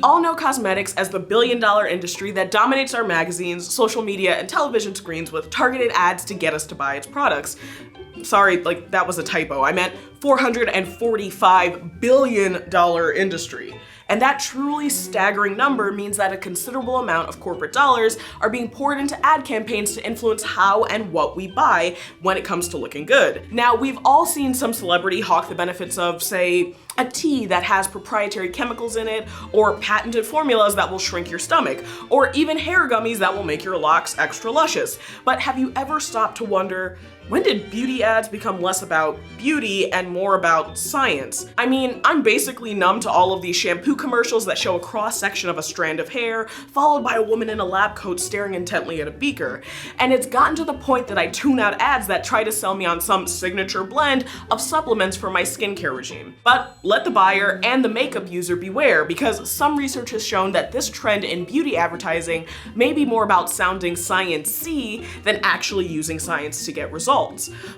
all know cosmetics as the billion-dollar industry that dominates our magazines, social media, and television screens with targeted ads to get us to buy its products. Sorry, like that was a typo. I meant $445 billion industry. And that truly staggering number means that a considerable amount of corporate dollars are being poured into ad campaigns to influence how and what we buy when it comes to looking good. Now, we've all seen some celebrity hawk the benefits of, say, a tea that has proprietary chemicals in it, or patented formulas that will shrink your stomach, or even hair gummies that will make your locks extra luscious. But have you ever stopped to wonder, when did beauty ads become less about beauty and more about science? I mean, I'm basically numb to all of these shampoo commercials that show a cross-section of a strand of hair, followed by a woman in a lab coat staring intently at a beaker. And it's gotten to the point that I tune out ads that try to sell me on some signature blend of supplements for my skincare regime. But let the buyer and the makeup user beware, because some research has shown that this trend in beauty advertising may be more about sounding science-y than actually using science to get results.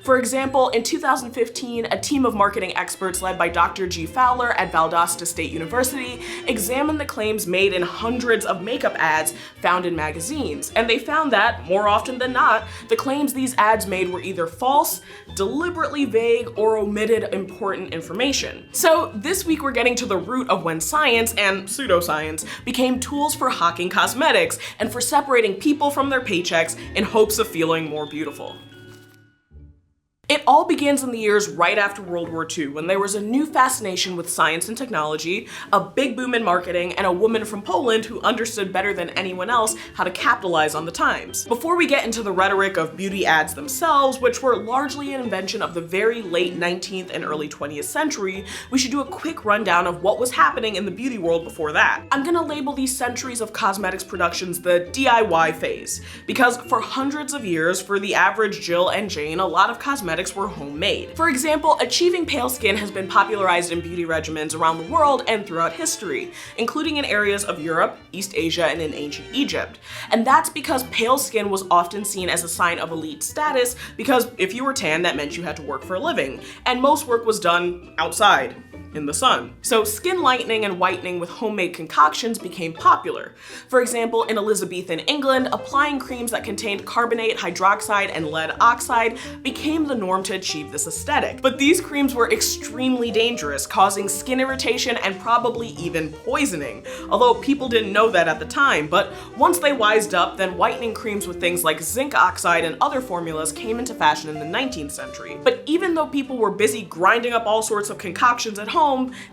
For example, in 2015, a team of marketing experts led by Dr. G. Fowler at Valdosta State University examined the claims made in hundreds of makeup ads found in magazines, and they found that, more often than not, the claims these ads made were either false, deliberately vague, or omitted important information. So this week we're getting to the root of when science and pseudoscience became tools for hawking cosmetics and for separating people from their paychecks in hopes of feeling more beautiful. It all begins in the years right after World War II, when there was a new fascination with science and technology, a big boom in marketing, and a woman from Poland who understood better than anyone else how to capitalize on the times. Before we get into the rhetoric of beauty ads themselves, which were largely an invention of the very late 19th and early 20th century, we should do a quick rundown of what was happening in the beauty world before that. I'm gonna label these centuries of cosmetics productions the DIY phase, because for hundreds of years, for the average Jill and Jane, a lot of cosmetics were homemade. For example, achieving pale skin has been popularized in beauty regimens around the world and throughout history, including in areas of Europe, East Asia, and in ancient Egypt. And that's because pale skin was often seen as a sign of elite status, because if you were tan, that meant you had to work for a living, and most work was done outside, in the sun. So skin lightening and whitening with homemade concoctions became popular. For example, in Elizabethan England, applying creams that contained carbonate, hydroxide, and lead oxide became the norm to achieve this aesthetic. But these creams were extremely dangerous, causing skin irritation and probably even poisoning. Although people didn't know that at the time, but once they wised up, then whitening creams with things like zinc oxide and other formulas came into fashion in the 19th century. But even though people were busy grinding up all sorts of concoctions at home,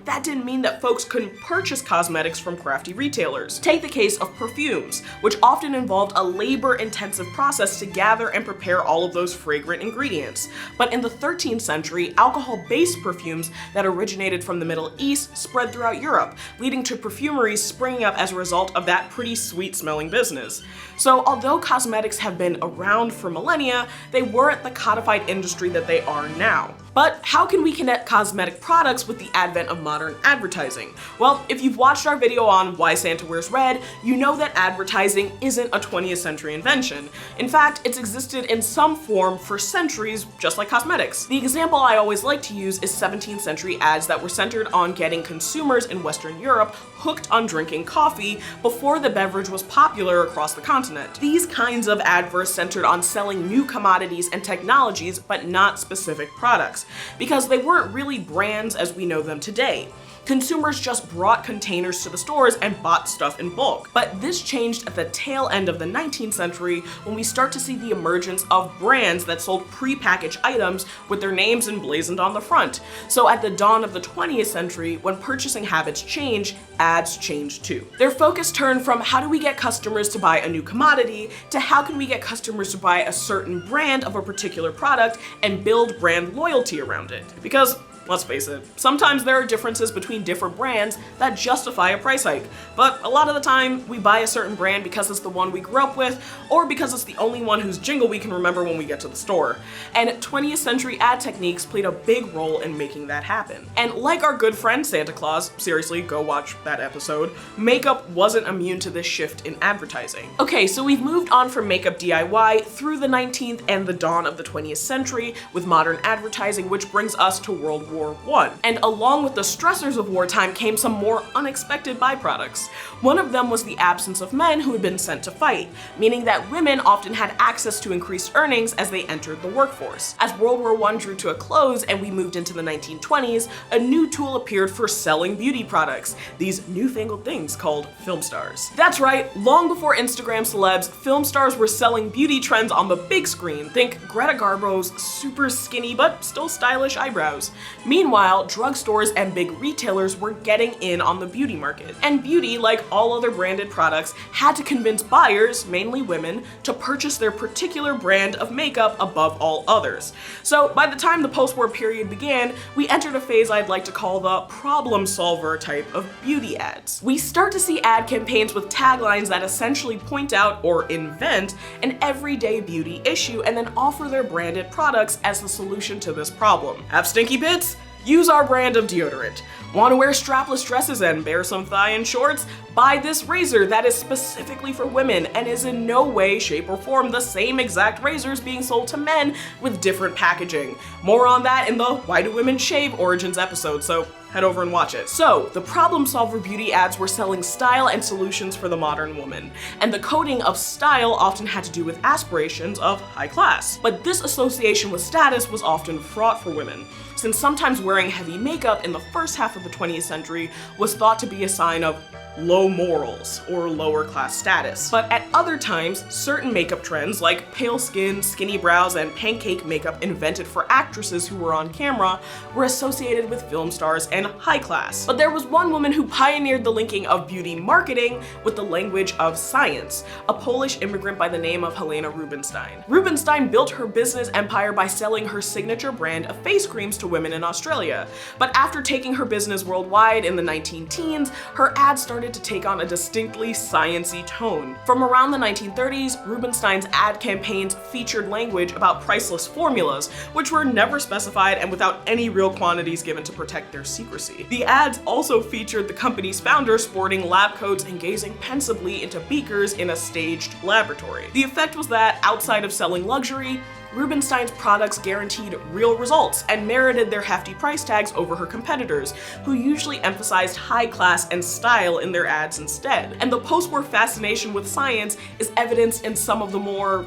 that didn't mean that folks couldn't purchase cosmetics from crafty retailers. Take the case of perfumes, which often involved a labor-intensive process to gather and prepare all of those fragrant ingredients. But in the 13th century, alcohol-based perfumes that originated from the Middle East spread throughout Europe, leading to perfumeries springing up as a result of that pretty sweet-smelling business. So although cosmetics have been around for millennia, they weren't the codified industry that they are now. But how can we connect cosmetic products with the advent of modern advertising? Well, if you've watched our video on Why Santa Wears Red, you know that advertising isn't a 20th century invention. In fact, it's existed in some form for centuries, just like cosmetics. The example I always like to use is 17th century ads that were centered on getting consumers in Western Europe hooked on drinking coffee before the beverage was popular across the continent. These kinds of adverts centered on selling new commodities and technologies, but not specific products, because they weren't really brands as we know them today. Consumers just brought containers to the stores and bought stuff in bulk. But this changed at the tail end of the 19th century when we start to see the emergence of brands that sold pre-packaged items with their names emblazoned on the front. So at the dawn of the 20th century, when purchasing habits change, ads change too. Their focus turned from how do we get customers to buy a new commodity to how can we get customers to buy a certain brand of a particular product and build brand loyalty around it. Because let's face it, sometimes there are differences between different brands that justify a price hike, but a lot of the time we buy a certain brand because it's the one we grew up with or because it's the only one whose jingle we can remember when we get to the store. And 20th century ad techniques played a big role in making that happen. And like our good friend Santa Claus, seriously, go watch that episode, makeup wasn't immune to this shift in advertising. Okay, so we've moved on from makeup DIY through the 19th and the dawn of the 20th century with modern advertising, which brings us to World War War I. And along with the stressors of wartime came some more unexpected byproducts. One of them was the absence of men who had been sent to fight, meaning that women often had access to increased earnings as they entered the workforce. As World War I drew to a close and we moved into the 1920s, a new tool appeared for selling beauty products, these newfangled things called film stars. That's right, long before Instagram celebs, film stars were selling beauty trends on the big screen. Think Greta Garbo's super skinny but still stylish eyebrows. Meanwhile, drugstores and big retailers were getting in on the beauty market. And beauty, like all other branded products, had to convince buyers, mainly women, to purchase their particular brand of makeup above all others. So by the time the post-war period began, we entered a phase I'd like to call the problem solver type of beauty ads. We start to see ad campaigns with taglines that essentially point out or invent an everyday beauty issue and then offer their branded products as the solution to this problem. Have stinky pits? Use our brand of deodorant. Want to wear strapless dresses and bare some thigh and shorts? Buy this razor that is specifically for women and is in no way, shape, or form the same exact razors being sold to men with different packaging. More on that in the Why Do Women Shave Origins episode, so head over and watch it. So, the problem solver beauty ads were selling style and solutions for the modern woman, and the coding of style often had to do with aspirations of high class. But this association with status was often fraught for women, since sometimes wearing heavy makeup in the first half of the 20th century was thought to be a sign of low morals or lower class status. But at other times, certain makeup trends like pale skin, skinny brows, and pancake makeup invented for actresses who were on camera were associated with film stars and high class. But there was one woman who pioneered the linking of beauty marketing with the language of science, a Polish immigrant by the name of Helena Rubinstein. Rubinstein built her business empire by selling her signature brand of face creams to women in Australia. But after taking her business worldwide in the 19-teens, her ads started to take on a distinctly science-y tone. From around the 1930s, Rubinstein's ad campaigns featured language about priceless formulas, which were never specified and without any real quantities given to protect their secrecy. The ads also featured the company's founder sporting lab coats and gazing pensively into beakers in a staged laboratory. The effect was that, outside of selling luxury, Rubinstein's products guaranteed real results and merited their hefty price tags over her competitors, who usually emphasized high class and style in their ads instead. And the post-war fascination with science is evidenced in some of the more,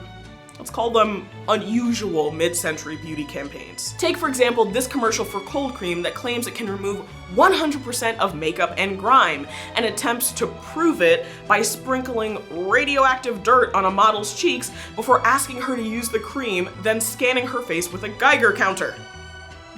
let's call them, unusual mid-century beauty campaigns. Take, for example, this commercial for cold cream that claims it can remove 100% of makeup and grime, and attempts to prove it by sprinkling radioactive dirt on a model's cheeks before asking her to use the cream, then scanning her face with a Geiger counter.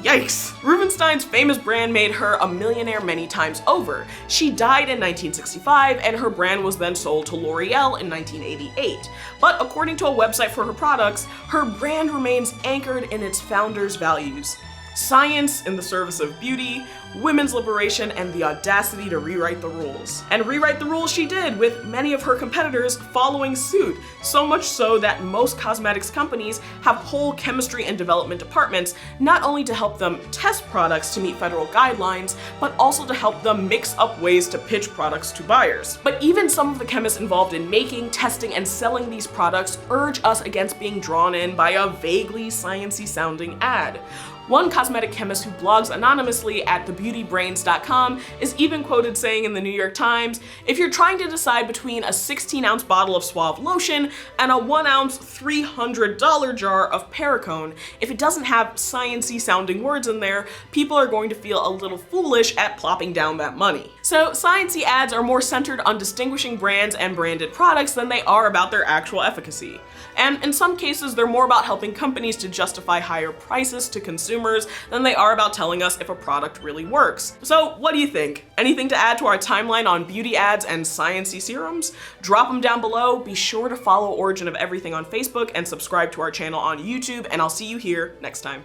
Yikes! Rubinstein's famous brand made her a millionaire many times over. She died in 1965, and her brand was then sold to L'Oreal in 1988. But according to a website for her products, her brand remains anchored in its founder's values: science in the service of beauty, women's liberation, and the audacity to rewrite the rules. And rewrite the rules she did, with many of her competitors following suit, so much so that most cosmetics companies have whole chemistry and development departments, not only to help them test products to meet federal guidelines, but also to help them mix up ways to pitch products to buyers. But even some of the chemists involved in making, testing, and selling these products urge us against being drawn in by a vaguely sciencey sounding ad. One cosmetic chemist who blogs anonymously at thebeautybrains.com is even quoted saying in the New York Times, "If you're trying to decide between a 16-ounce bottle of Suave lotion and a 1-ounce $300 jar of Perricone, if it doesn't have sciencey sounding words in there, people are going to feel a little foolish at plopping down that money." So sciencey ads are more centered on distinguishing brands and branded products than they are about their actual efficacy. And in some cases, they're more about helping companies to justify higher prices to consumers than they are about telling us if a product really works. So what do you think? Anything to add to our timeline on beauty ads and sciencey serums? Drop them down below. Be sure to follow Origin of Everything on Facebook and subscribe to our channel on YouTube, and I'll see you here next time.